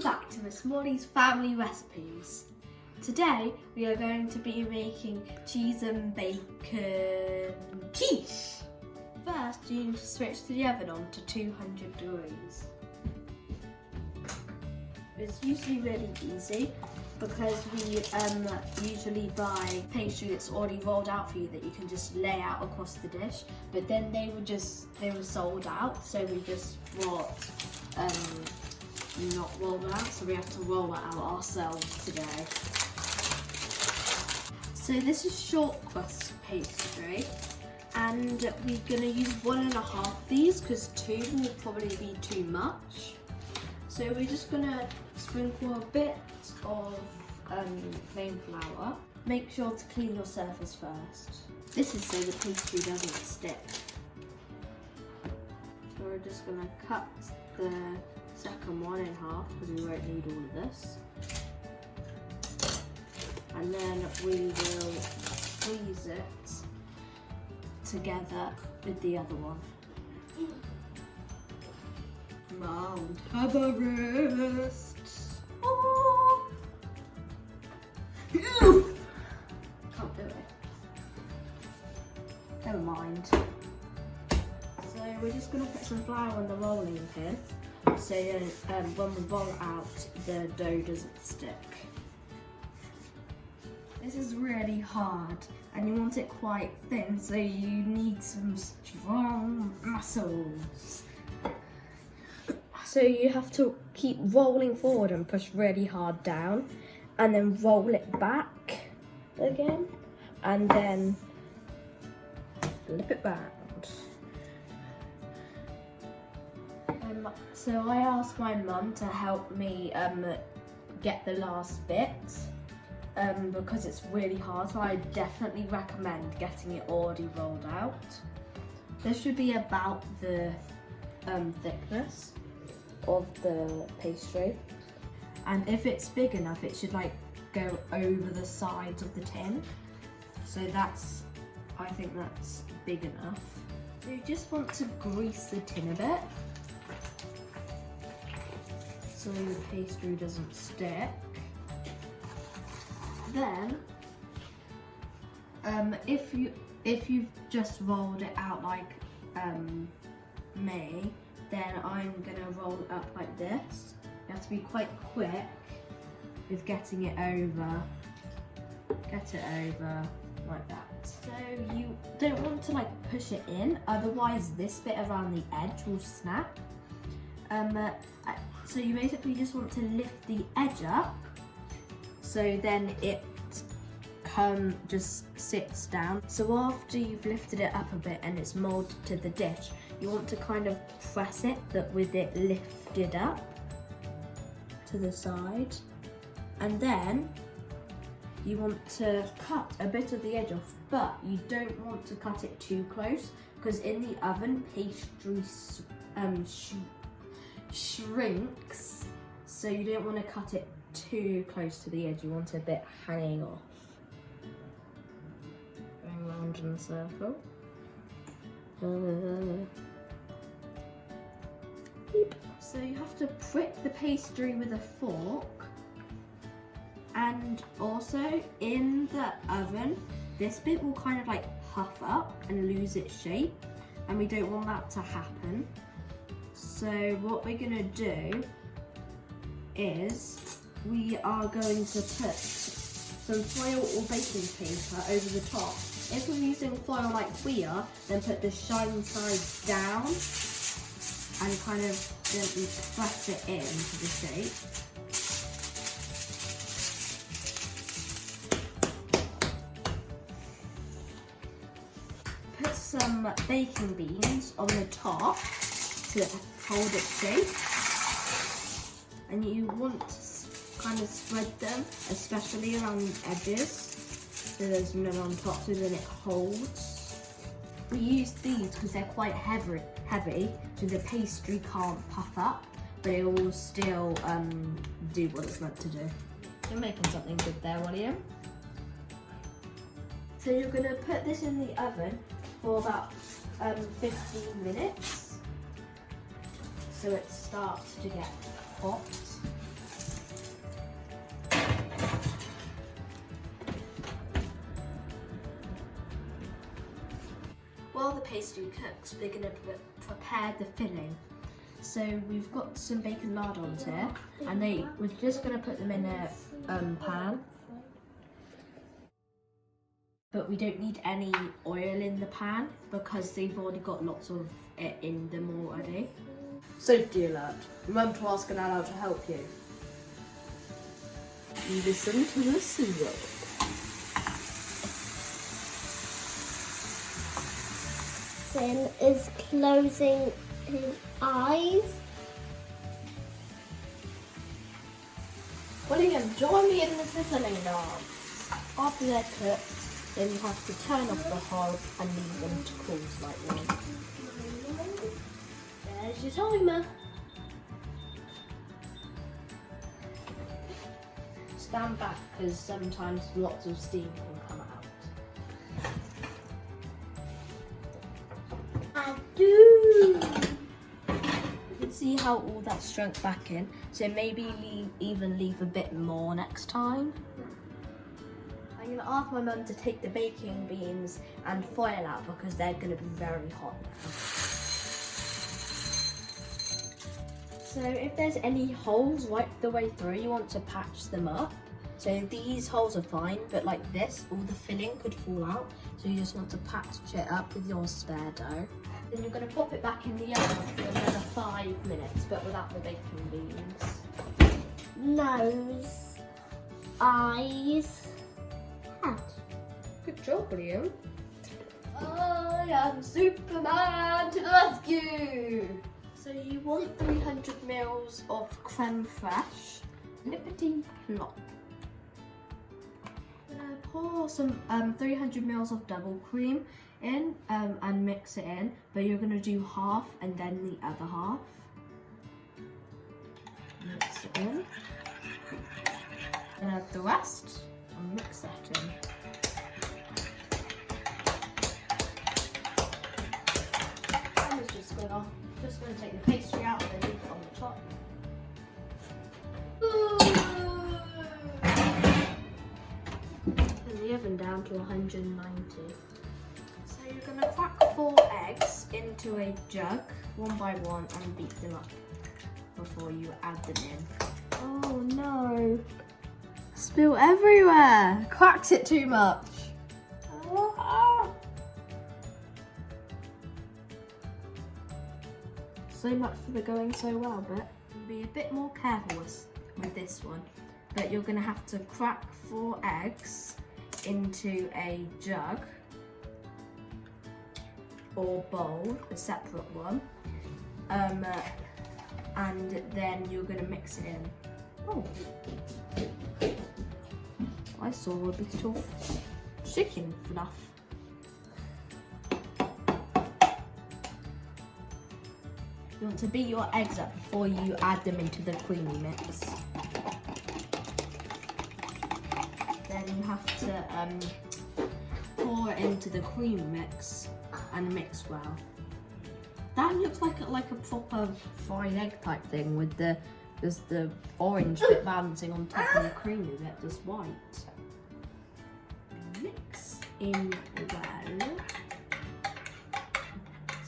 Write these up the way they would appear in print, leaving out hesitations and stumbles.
back to Miss Molly's Family Recipes. Today we are going to be making cheese and bacon quiche. First you need to switch the oven on to 200 degrees. It's usually really easy because we usually buy pastry that's already rolled out for you that you can just lay out across the dish, but then they were sold out, so we just bought not rolled out, so we have to roll it out ourselves today. So this is short crust pastry, and we're going to use 1.5 of these because 2 will probably be too much. So we're just going to sprinkle a bit of plain flour. Make sure to clean your surface first. This is so the pastry doesn't stick. So we're just going to cut the second one in half because we won't need all of this. And then we will squeeze it together with the other one. Mount Everest. Oh. Can't do it. Never mind. So we're just going to put some flour on the rolling pin so that when we roll it out, the dough doesn't stick. This is really hard and you want it quite thin, so you need some strong muscles. So you have to keep rolling forward and push really hard down, and then roll it back again, and then flip it round. So I asked my mum to help me get the last bit because it's really hard, so I definitely recommend getting it already rolled out. This should be about the thickness of the pastry, and if it's big enough it should like go over the sides of the tin, so I think that's big enough. So you just want to grease the tin a bit so the pastry doesn't stick. Then if you've just rolled it out like me, then I'm gonna roll it up like this. You have to be quite quick with getting it over. Get it over like that. So you don't want to like push it in, otherwise this bit around the edge will snap. So you basically just want to lift the edge up, so then it just sits down. So after you've lifted it up a bit and it's molded to the dish, you want to kind of press it with it lifted up to the side, and then you want to cut a bit of the edge off, but you don't want to cut it too close because in the oven pastry shrinks, so you don't want to cut it too close to the edge. You want a bit hanging off. Going round in a circle. So you have to prick the pastry with a fork, and also in the oven this bit will kind of like puff up and lose its shape, and we don't want that to happen. So what we're going to do is we are going to put some foil or baking paper over the top. If we're using foil like we are, then put the shiny side down and kind of gently press it into the shape. Put some baking beans on the top to hold its shape, and you want to kind of spread them, especially around the edges, so there's none on top, so then it holds. We use these because they're quite heavy, so the pastry can't puff up, but it will still do what it's meant to do. You're making something good there, William. So you're going to put this in the oven for about 15 minutes. So it starts to get hot. pastry cooks, we're going to prepare the filling. So we've got some bacon lardons here, and we're just going to put them in a pan. But we don't need any oil in the pan because they've already got lots of it in them already. Safety alert. Remember to ask an adult to help you. Listen to the signal. Finn is closing his eyes. William, join me in the sizzling dance. After they're cooked, then you have to turn off the hob and leave them to cool slightly. There's your timer. Stand back because sometimes lots of steam can come out. I do. You can see how all that's shrunk back in, so maybe even leave a bit more next time. I'm going to ask my mum to take the baking beans and foil out because they're going to be very hot now. So if there's any holes right the way through, you want to patch them up. So these holes are fine, but like this, all the filling could fall out. So you just want to patch it up with your spare dough. Then you're going to pop it back in the oven for another 5 minutes, but without the baking beans. Nose, eyes, head. Good job, William. I am Superman to the rescue! So you want 300 ml of creme fraiche, Liberty Plop. I'm gonna pour some 300 ml of double cream in and mix it in, but you're gonna do half and then the other half. Mix it in. And add the rest and mix that in. I'm just gonna take the pastry out and leave it on the top. And the oven down to 190. So you're gonna crack 4 eggs into a jug, one by one, and beat them up before you add them in. Oh no! Spill everywhere! Cracks it too much. So much for the going so well bit. Be a bit more careful with this one, but you're gonna have to crack 4 eggs into a jug or bowl, a separate one, and then you're gonna mix it in. Oh, I saw a bit of chicken fluff. You want to beat your eggs up before you add them into the creamy mix. Then you have to pour it into the cream mix and mix well. That looks like a proper fried egg type thing with there's the orange bit balancing on top of the creamy bit, just white. Mix in well.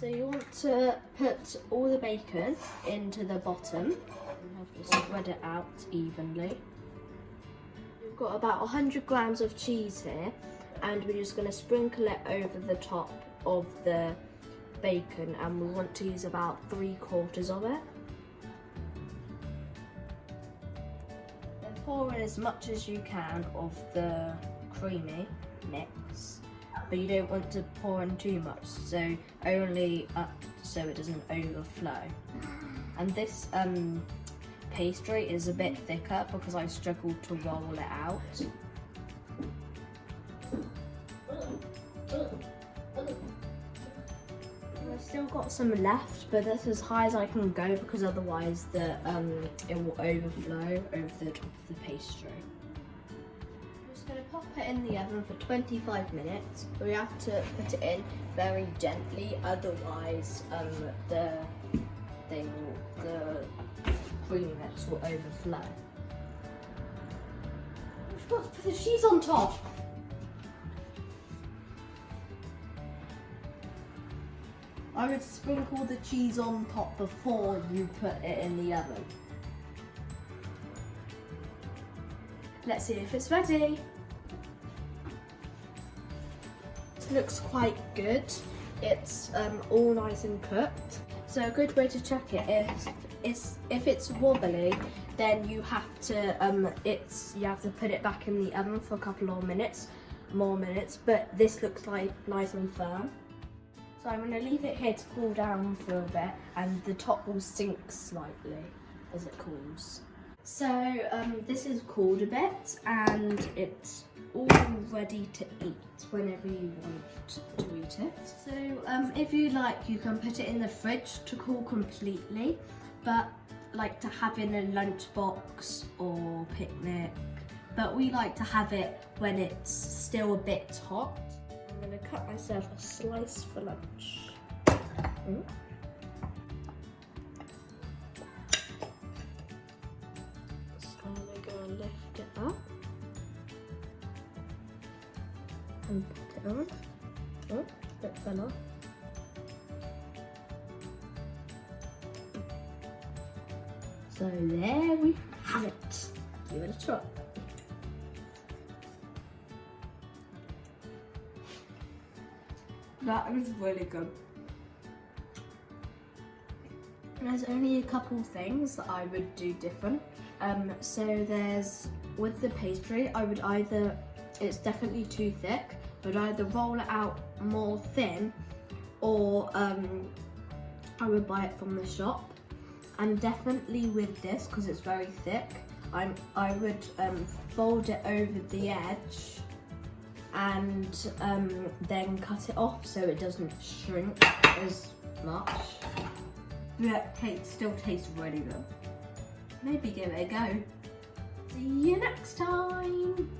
So you want to put all the bacon into the bottom and have to spread it out evenly. We've got about 100 grams of cheese here, and we're just going to sprinkle it over the top of the bacon, and we want to use about 3/4 of it. Then pour in as much as you can of the creamy mix. But you don't want to pour in too much, so only up so it doesn't overflow. And this pastry is a bit thicker because I struggled to roll it out. I've still got some left, but that's as high as I can go because otherwise it will overflow over the top of the pastry. Going to pop it in the oven for 25 minutes. We have to put it in very gently, otherwise the creamy mix will overflow. We've got to put the cheese on top. I would sprinkle the cheese on top before you put it in the oven. Let's see if it's ready. It looks quite good. It's all nice and cooked. So a good way to check it is if it's wobbly, then you have to put it back in the oven for a couple more minutes. But this looks like nice and firm. So I'm going to leave it here to cool down for a bit, and the top will sink slightly as it cools. So this is cooled a bit, and it's all ready to eat whenever you want to eat it. So if you like, you can put it in the fridge to cool completely, but like to have in a lunchbox or picnic. But we like to have it when it's still a bit hot. I'm going to cut myself a slice for lunch. Slowly going to lift it up and put it on. Oh, it fell off. So there we have it. Give it a try. That was really good. There's only a couple things that I would do different. So there's, with the pastry, I would either, it's definitely too thick, but either roll it out more thin, or I would buy it from the shop. And definitely with this, because it's very thick, I would fold it over the edge and then cut it off so it doesn't shrink as much. But it still tastes really good. Maybe give it a go. See you next time.